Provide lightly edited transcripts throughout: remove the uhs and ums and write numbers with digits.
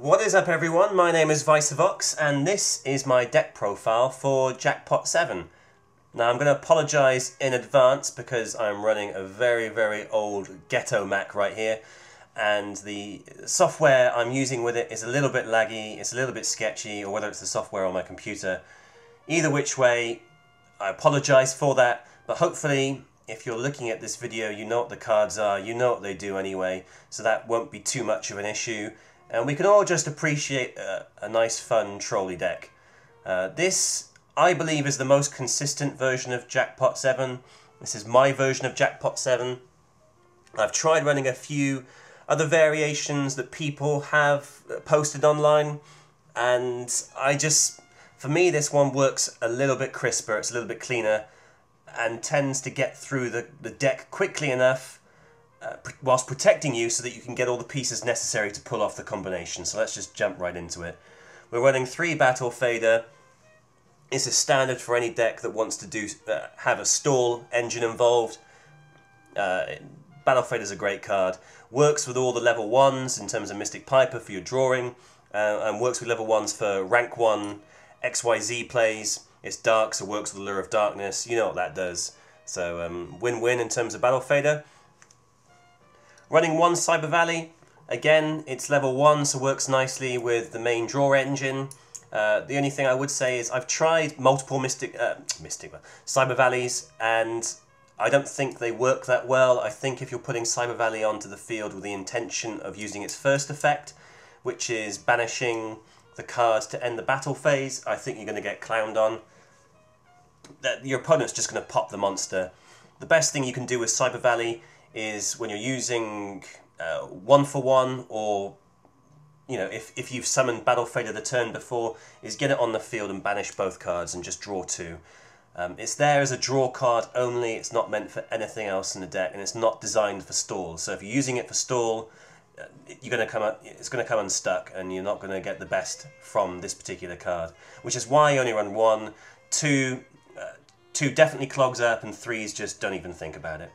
What is up everyone, my name is Vicevox and this is my deck profile for Jackpot 7. Now I'm going to apologise in advance because I'm running a very old ghetto Mac right here and the software I'm using with it is a little bit laggy, it's a little bit sketchy, or whether it's the software on my computer. Either which way, I apologise for that, but hopefully if you're looking at this video you know what the cards are, you know what they do anyway, so that won't be too much of an issue. And we can all just appreciate a nice fun trolley deck. This, I believe, is the most consistent version of Jackpot 7. This is my version of Jackpot 7. I've tried running a few other variations that people have posted online, and for me this one works a little bit crisper, it's a little bit cleaner, and tends to get through the deck quickly enough whilst protecting you so that you can get all the pieces necessary to pull off the combination. So let's just jump right into it. We're running 3 Battle Fader. It's a standard for any deck that wants to have a stall engine involved. Battle Fader is a great card. Works with all the level 1s in terms of Mystic Piper for your drawing, and works with level 1s for rank 1 XYZ plays. It's dark, so works with the Lure of Darkness. You know what that does. So win-win in terms of Battle Fader. Running 1 Cyber Valley, again it's level 1 so works nicely with the main draw engine. The only thing I would say is I've tried multiple Cyber Valleys and I don't think they work that well. I think if you're putting Cyber Valley onto the field with the intention of using its first effect, which is banishing the cards to end the battle phase, I think you're going to get clowned on. Your opponent's just going to pop the monster. The best thing you can do with Cyber Valley is when you're using 1-for-1, or if you've summoned Battle Fader the turn before, is get it on the field and banish both cards and just draw 2. It's there as a draw card only, it's not meant for anything else in the deck, and it's not designed for stall. So if you're using it for stall, it's going to come unstuck and you're not going to get the best from this particular card, which is why I only run 1. 2 definitely clogs up, and 3s just don't even think about it.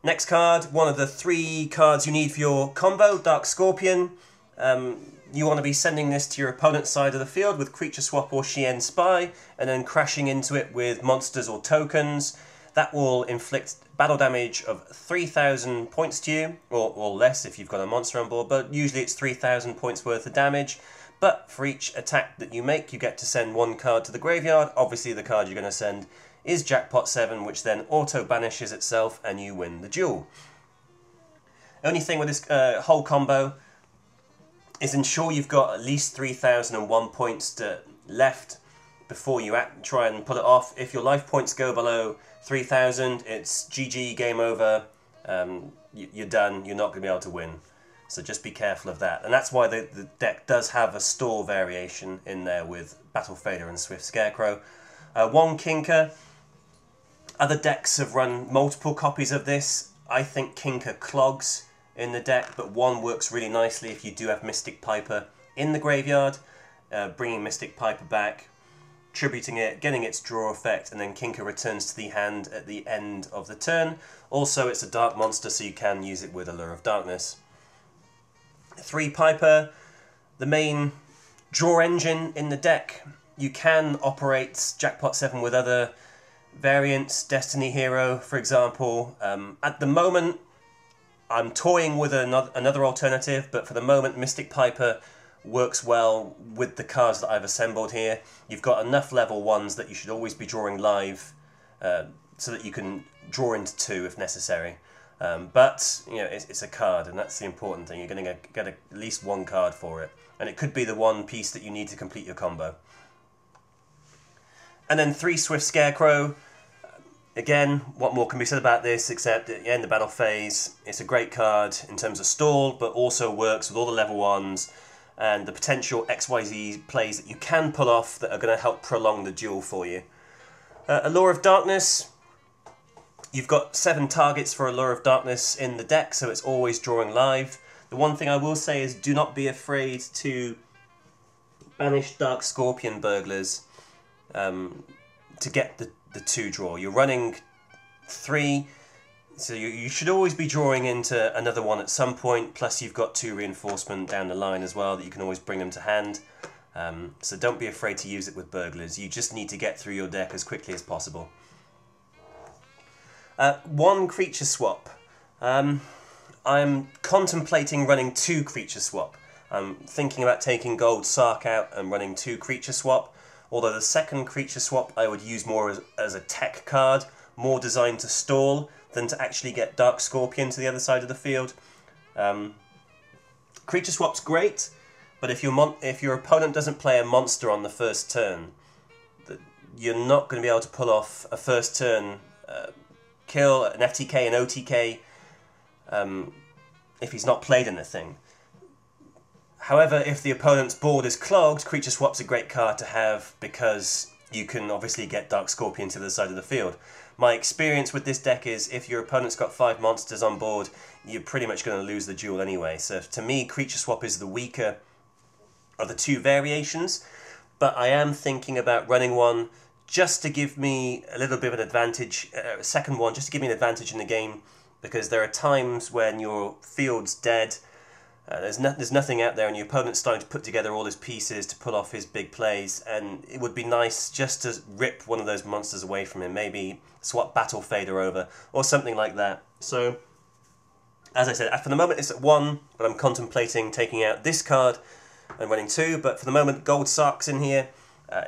Next card, one of the 3 cards you need for your combo, Dark Scorpion. You want to be sending this to your opponent's side of the field with Creature Swap or Shien Spy, and then crashing into it with monsters or tokens. That will inflict battle damage of 3,000 points to you, or less if you've got a monster on board, but usually it's 3,000 points worth of damage. But for each attack that you make, you get to send 1 card to the graveyard. Obviously the card you're going to send is Jackpot 7, which then auto-banishes itself and you win the duel. Only thing with this whole combo is ensure you've got at least 3,001 points left before you try and pull it off. If your life points go below 3,000, it's GG, game over, you're done, you're not going to be able to win. So just be careful of that. And that's why the deck does have a stall variation in there with Battle Fader and Swift Scarecrow. 1 Kinker. Other decks have run multiple copies of this. I think Kinker clogs in the deck, but 1 works really nicely if you do have Mystic Piper in the graveyard, bringing Mystic Piper back, tributing it, getting its draw effect, and then Kinker returns to the hand at the end of the turn. Also, it's a dark monster, so you can use it with a Lure of Darkness. 3 Piper, the main draw engine in the deck. You can operate Jackpot 7 with other variants, Destiny Hero, for example. At the moment, I'm toying with another alternative, but for the moment, Mystic Piper works well with the cards that I've assembled here. You've got enough level 1s that you should always be drawing live, so that you can draw into 2 if necessary. But it's a card, and that's the important thing. You're going to get at least 1 card for it, and it could be the 1 piece that you need to complete your combo. And then 3 Swift Scarecrow. Again, what more can be said about this except at the end of battle phase, it's a great card in terms of stall, but also works with all the level 1s and the potential XYZ plays that you can pull off that are going to help prolong the duel for you. A Lure of Darkness. You've got 7 targets for a Lure of Darkness in the deck, so it's always drawing live. The one thing I will say is do not be afraid to banish Dark Scorpion Burglars to get the 2 draw. You're running 3 So you should always be drawing into another one at some point, plus you've got 2 reinforcement down the line as well that you can always bring them to hand. So don't be afraid to use it with burglars. You just need to get through your deck as quickly as possible. 1 creature swap. I'm contemplating running 2 creature swap. I'm thinking about taking Gold Sark out and running 2 creature swap, although the second creature swap I would use more as a tech card, more designed to stall than to actually get Dark Scorpion to the other side of the field. Creature swap's great, but if your opponent doesn't play a monster on the first turn, you're not going to be able to pull off a first turn kill, an FTK, an OTK, if he's not played anything. However, if the opponent's board is clogged, creature swap's a great card to have because you can obviously get Dark Scorpion to the side of the field. My experience with this deck is if your opponent's got 5 monsters on board, you're pretty much going to lose the duel anyway. So to me, creature swap is the weaker of the 2 variations, but I am thinking about running one just to give me a little bit of an advantage, second one just to give me an advantage in the game, because there are times when your field's dead, there's nothing out there and your opponent's starting to put together all his pieces to pull off his big plays, and it would be nice just to rip one of those monsters away from him, maybe swap Battle Fader over or something like that. So, as I said, for the moment it's at 1, but I'm contemplating taking out this card and running 2, but for the moment Gold Sark's in here.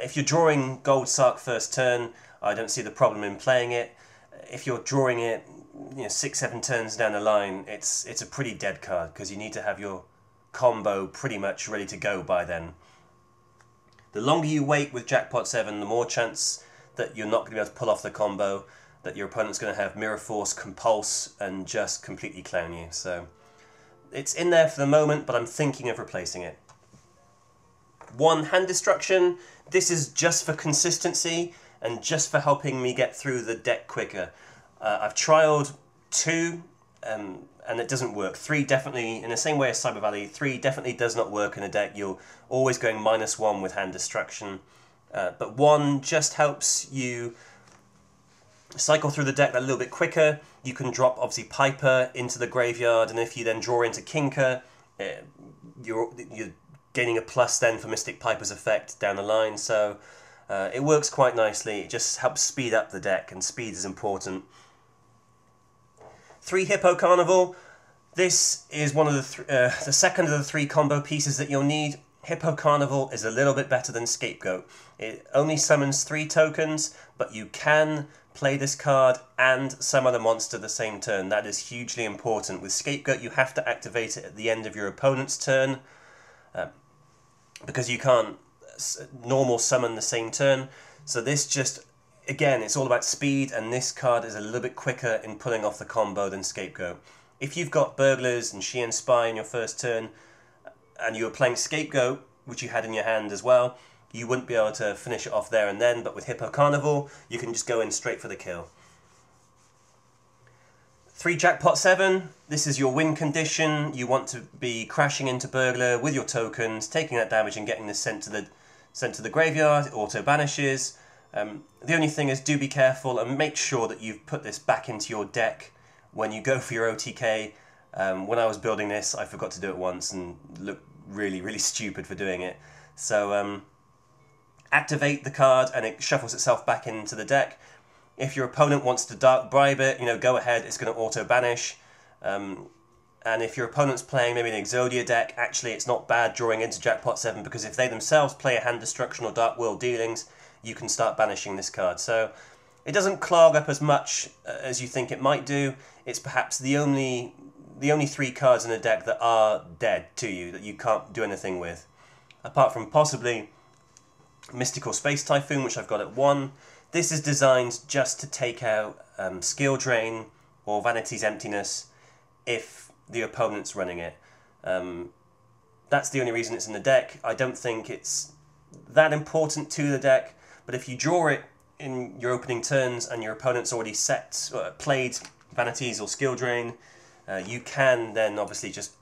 If you're drawing Gold Sark first turn, I don't see the problem in playing it. If you're drawing it 6-7 turns down the line, it's a pretty dead card because you need to have your combo pretty much ready to go by then. The longer you wait with Jackpot 7, the more chance that you're not going to be able to pull off the combo, that your opponent's going to have Mirror Force, Compulse, and just completely clown you. So it's in there for the moment, but I'm thinking of replacing it. 1 Hand Destruction. This is just for consistency and just for helping me get through the deck quicker. I've trialed 2 and it doesn't work. 3 definitely, in the same way as Cyber Valley, 3 definitely does not work in a deck. You're always going -1 with Hand Destruction. But 1 just helps you cycle through the deck a little bit quicker. You can drop, obviously, Piper into the graveyard, and if you then draw into Kinker, you're gaining a plus then for Mystic Piper's effect down the line. So it works quite nicely. It just helps speed up the deck, and speed is important. 3 Hippo Carnival. This is one of the second of the 3 combo pieces that you'll need. Hippo Carnival is a little bit better than Scapegoat. It only summons 3 tokens, but you can play this card and some other monster the same turn. That is hugely important. With Scapegoat, you have to activate it at the end of your opponent's turn, because you can't normal summon the same turn. So this just, again, it's all about speed, and this card is a little bit quicker in pulling off the combo than Scapegoat. If you've got Burglars and Sheehan Spy in your first turn, and you were playing Scapegoat, which you had in your hand as well, you wouldn't be able to finish it off there and then, but with Hippo Carnival, you can just go in straight for the kill. 3 Jackpot 7, this is your win condition. You want to be crashing into Burglar with your tokens, taking that damage and getting this sent to the graveyard. It auto banishes. The only thing is, do be careful and make sure that you've put this back into your deck when you go for your OTK. When I was building this, I forgot to do it once and looked really, really stupid for doing it. So activate the card and it shuffles itself back into the deck. If your opponent wants to Dark Bribe it, go ahead, it's going to auto-banish. And if your opponent's playing maybe an Exodia deck, actually it's not bad drawing into Jackpot 7, because if they themselves play a Hand Destruction or Dark World Dealings, you can start banishing this card. So it doesn't clog up as much as you think it might do. It's perhaps the only 3 cards in the deck that are dead to you, that you can't do anything with. Apart from possibly Mystical Space Typhoon, which I've got at 1. This is designed just to take out Skill Drain or Vanity's Emptiness if the opponent's running it. That's the only reason it's in the deck. I don't think it's that important to the deck, but if you draw it in your opening turns and your opponent's already played Vanities or Skill Drain, you can then obviously just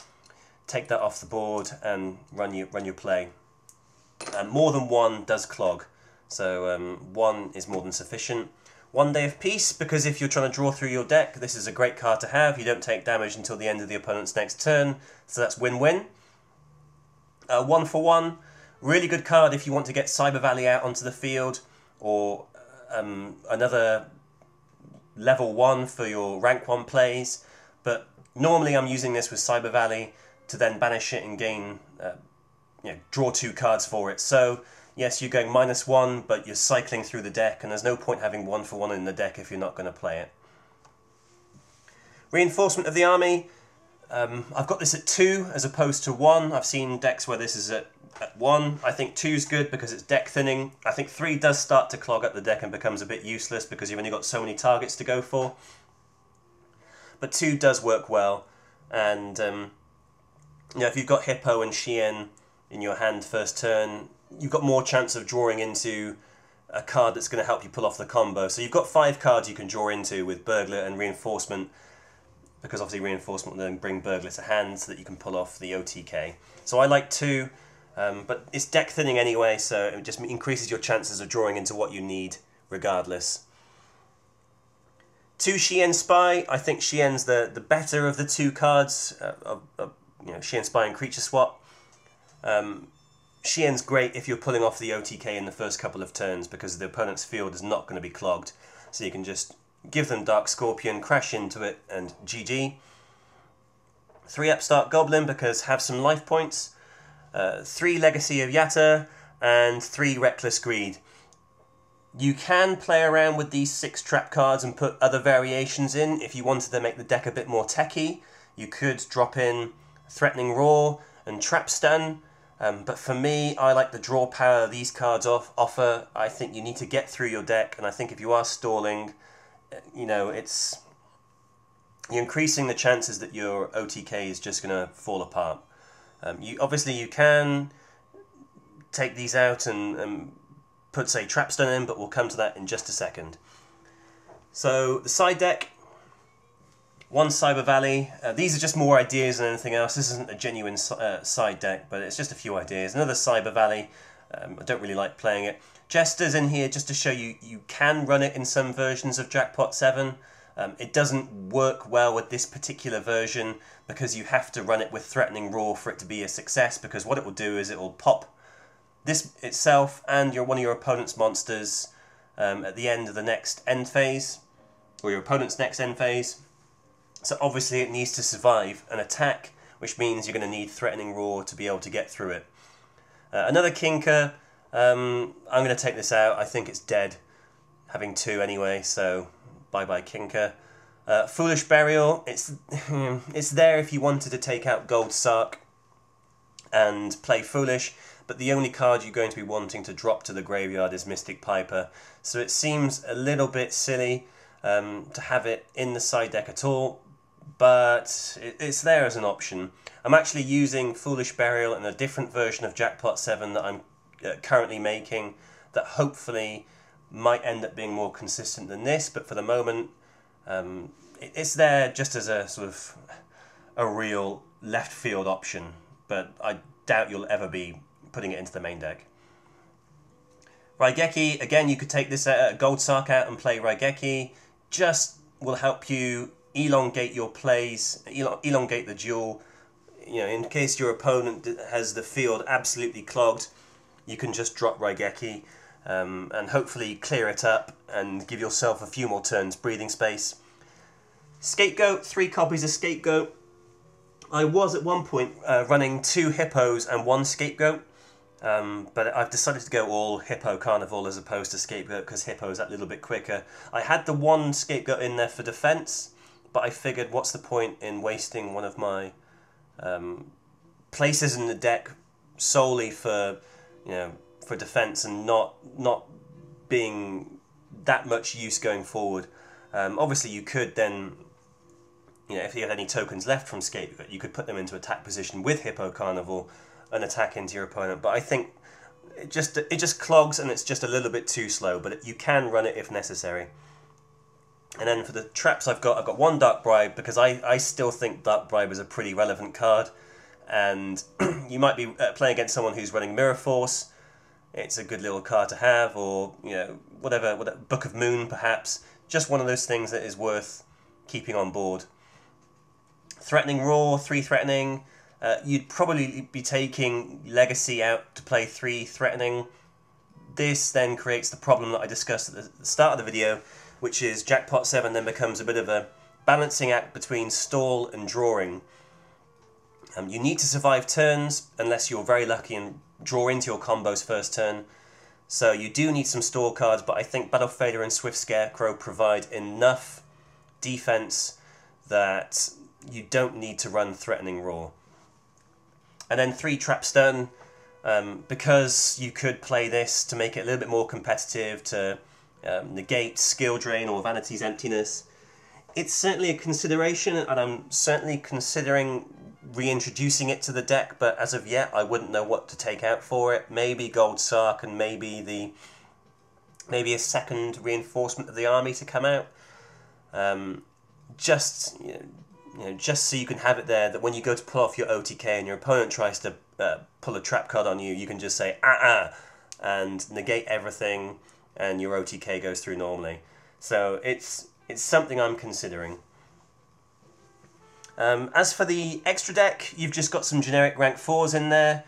take that off the board and run your play. More than 1 does clog, so 1 is more than sufficient. 1 day of peace, because if you're trying to draw through your deck, this is a great card to have. You don't take damage until the end of the opponent's next turn, so that's win-win. 1 for 1, really good card if you want to get Cyber Valley out onto the field, or another level 1 for your rank 1 plays, but normally I'm using this with Cyber Valley to then banish it and gain, draw 2 cards for it. So yes, you're going -1, but you're cycling through the deck, and there's no point having 1 for 1 in the deck if you're not going to play it. Reinforcement of the army, I've got this at 2 as opposed to 1. I've seen decks where this is at 1. I think 2 is good because it's deck thinning. I think 3 does start to clog up the deck and becomes a bit useless because you've only got so many targets to go for. But 2 does work well, and if you've got Hippo and Shien in your hand first turn, you've got more chance of drawing into a card that's going to help you pull off the combo. So you've got 5 cards you can draw into with Burglar and Reinforcement, because obviously Reinforcement will then bring Burglar to hand so that you can pull off the OTK. So I like 2, but it's deck thinning anyway, so it just increases your chances of drawing into what you need regardless. 2 Shien Spy, I think Shien's the better of the 2 cards, Shien Spy and Creature Swap. Shien's great if you're pulling off the OTK in the first couple of turns because the opponent's field is not going to be clogged. So you can just give them Dark Scorpion, crash into it, and GG. 3 Upstart Goblin because have some life points. 3 Legacy of Yatta, and 3 Reckless Greed. You can play around with these 6 trap cards and put other variations in if you wanted to make the deck a bit more techy. You could drop in Threatening Roar and Trap Stun. But for me, I like the draw power these cards offer. I think you need to get through your deck, and I think if you are stalling, you're increasing the chances that your OTK is just going to fall apart. Obviously you can take these out and put, say, Trap Stun in, but we'll come to that in just a second. So the side deck, 1 Cyber Valley. These are just more ideas than anything else. This isn't a genuine side deck, but it's just a few ideas. Another Cyber Valley. I don't really like playing it. Jester's in here just to show you can run it in some versions of Jackpot 7. It doesn't work well with this particular version because you have to run it with Threatening Roar for it to be a success, because what it will do is it will pop this itself and one of your opponent's monsters at the end of the next end phase, or your opponent's next end phase. So obviously it needs to survive an attack, which means you're going to need Threatening Roar to be able to get through it. Another Kinker, I'm going to take this out. I think it's dead, having 2 anyway, so bye-bye Kinker. Foolish Burial, it's there if you wanted to take out Gold Sark and play Foolish, but the only card you're going to be wanting to drop to the graveyard is Mystic Piper, so it seems a little bit silly to have it in the side deck at all, but it's there as an option. I'm actually using Foolish Burial in a different version of Jackpot 7 that I'm currently making that hopefully might end up being more consistent than this, but for the moment it's there just as a sort of a real left field option, but I doubt you'll ever be putting it into the main deck. Raigeki, again, you could take this Gold Sark out and play Raigeki. Just will help you elongate your plays, elongate the duel. In case your opponent has the field absolutely clogged, you can just drop Raigeki and hopefully clear it up and give yourself a few more turns breathing space. Scapegoat, 3 copies of Scapegoat. I was at one point running 2 Hippos and 1 Scapegoat, but I've decided to go all Hippo Carnival as opposed to Scapegoat because Hippo's that little bit quicker. I had the 1 Scapegoat in there for defense, but I figured what's the point in wasting one of my places in the deck solely for for defense and not being that much use going forward. Obviously you could then, if you had any tokens left from Scapegoat, you could put them into attack position with Hippo Carnival and attack into your opponent, but I think it just clogs and it's just a little bit too slow, but you can run it if necessary. And then for the traps I've got 1 Dark Bribe, because I still think Dark Bribe is a pretty relevant card, and you might be playing against someone who's running Mirror Force. it's a good little card to have, or whatever, Book of Moon perhaps. Just one of those things that is worth keeping on board. Threatening Roar, 3 threatening. You'd probably be taking Legacy out to play 3 threatening. This then creates the problem that I discussed at the start of the video, which is Jackpot 7 then becomes a bit of a balancing act between stall and drawing. You need to survive turns unless you're very lucky and draw into your combos first turn. So you do need some stall cards, but I think Battle Fader and Swift Scarecrow provide enough defense that you don't need to run Threatening Roar. And then 3 Trap Stun, because you could play this to make it a little bit more competitive, to negate Skill Drain or Vanity's Emptiness. It's certainly a consideration, and I'm certainly considering reintroducing it to the deck, but as of yet I wouldn't know what to take out for it. Maybe Gold Sark and maybe a second reinforcement of the army to come out. Just so you can have it there, that when you go to pull off your OTK and your opponent tries to pull a trap card on you, you can just say and negate everything, and your OTK goes through normally. So it's something I'm considering. As for the extra deck, you've just got some generic rank 4s in there.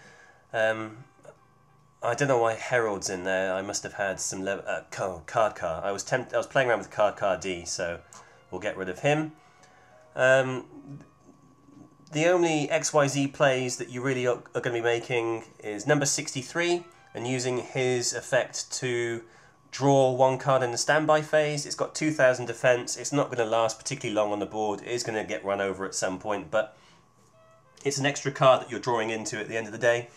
I don't know why Herald's in there. I must have had some card car. I was playing around with card car D, so we'll get rid of him. The only XYZ plays that you really are going to be making is number 63, and using his effect to draw 1 card in the standby phase. It's got 2000 defense. It's not going to last particularly long on the board. It is going to get run over at some point, but it's an extra card that you're drawing into at the end of the day.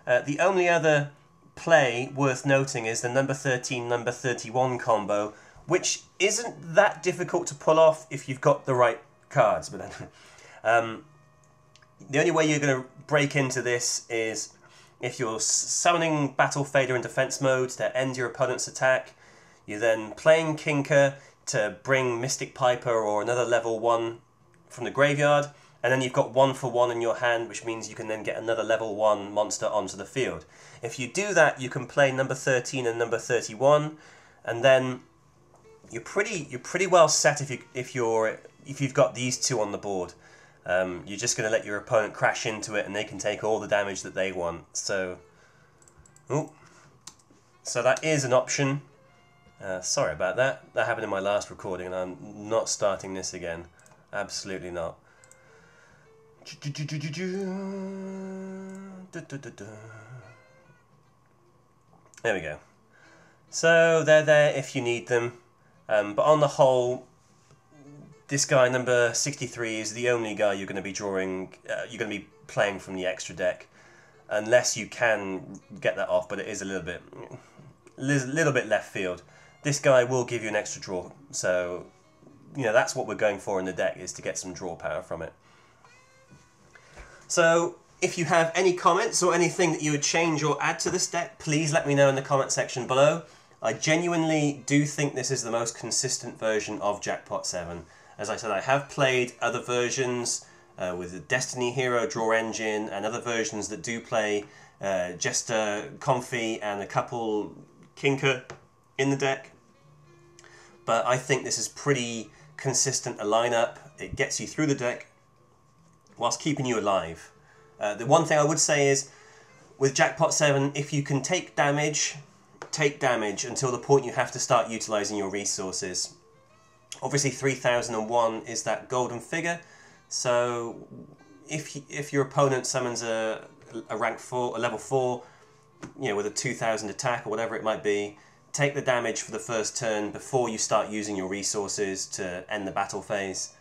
The only other play worth noting is the number 13, number 31 combo, which isn't that difficult to pull off if you've got the right cards. But the only way you're going to break into this is if you're summoning Battle Fader in defense mode to end your opponent's attack. You're then playing Kinker to bring Mystic Piper or another level 1 from the graveyard, and then you've got 1-for-1 in your hand, which means you can then get another level 1 monster onto the field. If you do that, you can play number 13 and number 31, and then you're pretty well set if you've got these 2 on the board. You're just going to let your opponent crash into it, and they can take all the damage that they want. So that is an option. Sorry about that. That happened in my last recording, and I'm not starting this again. Absolutely not. There we go. So they're there if you need them. But on the whole, this guy, number 63, is the only guy you're going to be drawing, you're going to be playing from the extra deck, unless you can get that off, but it is a little bit left field. This guy will give you an extra draw, so that's what we're going for in the deck, is to get some draw power from it. So if you have any comments or anything that you would change or add to this deck, please let me know in the comment section below. I genuinely do think this is the most consistent version of Jackpot 7. As I said, I have played other versions with the Destiny Hero Draw Engine and other versions that do play Jester, Comfy and a couple Kinker in the deck. But I think this is pretty consistent a lineup. It gets you through the deck whilst keeping you alive. The one thing I would say is, with Jackpot 7, if you can take damage until the point you have to start utilising your resources. Obviously 3001 is that golden figure, so if your opponent summons a rank 4, a level 4, with a 2000 attack or whatever it might be, take the damage for the first turn before you start using your resources to end the battle phase.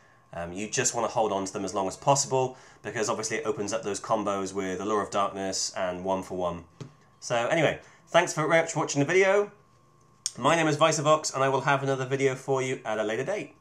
You just want to hold on to them as long as possible, because obviously it opens up those combos with Allure of Darkness and 1-for-1. So anyway, thanks very much for watching the video. My name is Vicevox, and I will have another video for you at a later date.